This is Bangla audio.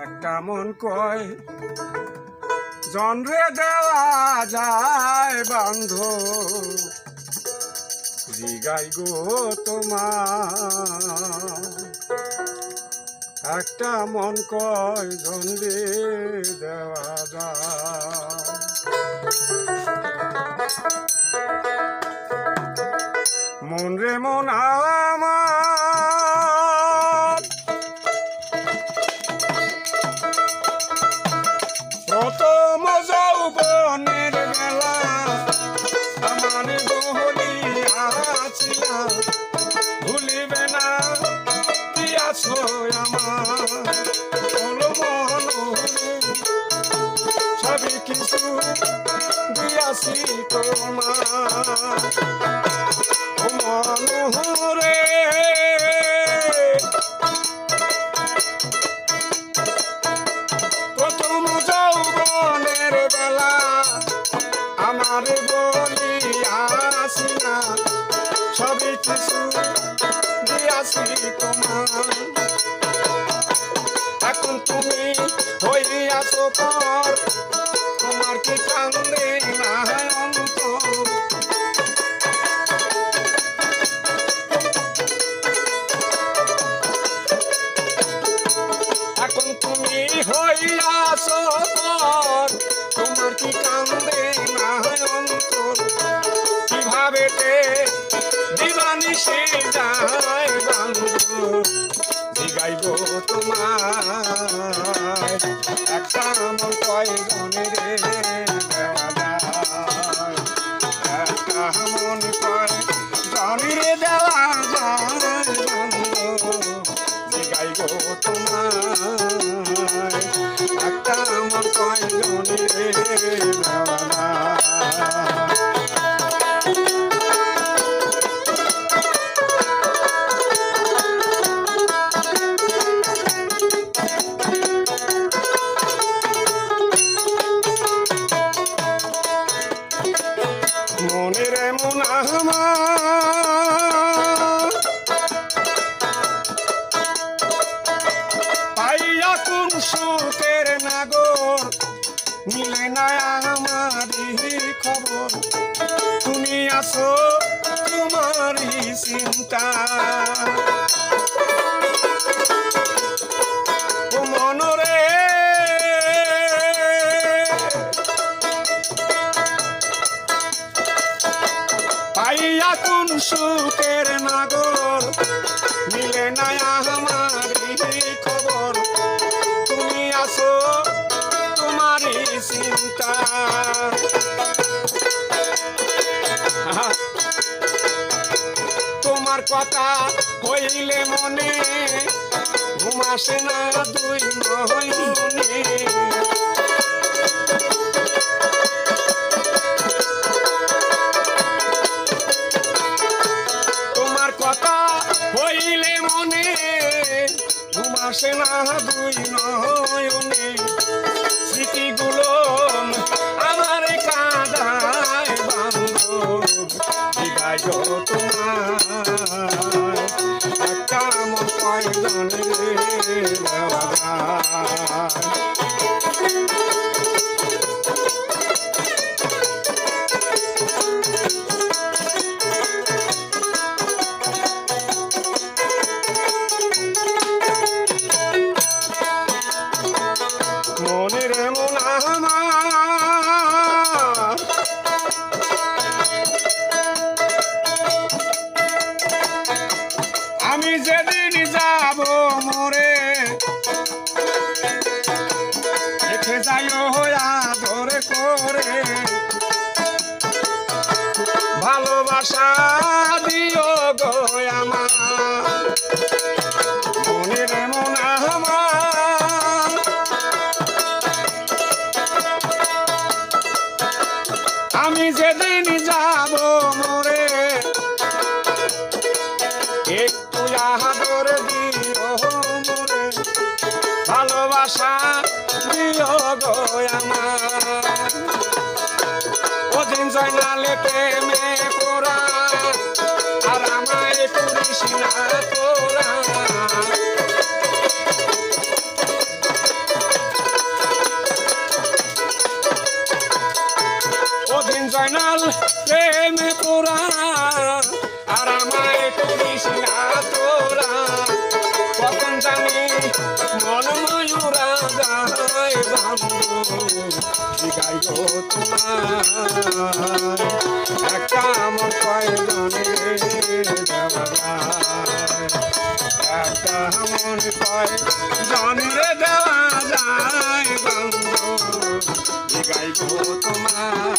একটা মন কয় জনরে দেওয়া যায় বন্ধু জিগাই গো তোমার একটা মন কয় জনরে দেওয়া যায় মন রে মন আমার প্রথম যৌবনের বেলা আমার বলিয়াছিলা ভুলিবে না দিয়াছ আমার মন সবই কিছু দিয়াছি তোমার মনোহরে প্রথম যৌবনের বেলা আমার বলিয়াছি না সবই কিছু দিয়াছি তোমার এখন তুমি হইয়াছ পর তোমার কি কান্দে না অন্তর এখন তুমি হইয়াছ পর তোমার কি কান্দে না অন্তর কিভাবে দিবানিশি যায় বন্ধু জিগাইব তোমার একটা মন কয় জনরে দেওয়া যায় একটা মন কয় জনরে দেওয়া যায় বন্ধু জিগাইব তোমার একটা মন কয় জনরে দেওয়া যায় মনের মন আমার পাইয়া কোন সুখের নাগর মিলে না আমারই খবর তুমি আসো তোমারই চিন্তা ও মনরে পাইয়া কোন সুখের নাগর মিলে না আমারই খবর তুমি আসো তোমারই চিন্তা তোমার কথা হইলে মনে ঘুম আসে না দুই নয়নে কথা হইলে মনে ঘুম আসে না দুই নয়নে স্মৃতিগুলো আমার কাঁদায় বান্ধব জিগাই তোমার একটা মন কয় জনরে দেওয়া যায় মনের মন আমার আমি যেদিন যাব মোরে দেখে যাইও আদর করে ভালোবাসা দিও গো আমার মনের মন আমার আমি যেদিন যাব মোরে একটু আদর দিও মোরে ভালোবাসা দিও গো আমার ওদিন জয়নালে প্রেমে পোড়া আর আমায় পুরিস না তোরা প্রেমে পোড়া আর আমায় করিস না তোরা কখন জানি মন ময়ূরা যায় বন্ধু জিগাই গো তোমার একটা মন কয়জনে দেওয়া যায় একটা মন কয়জনে দেওয়া যায় বন্ধু জিগাই গো তোমার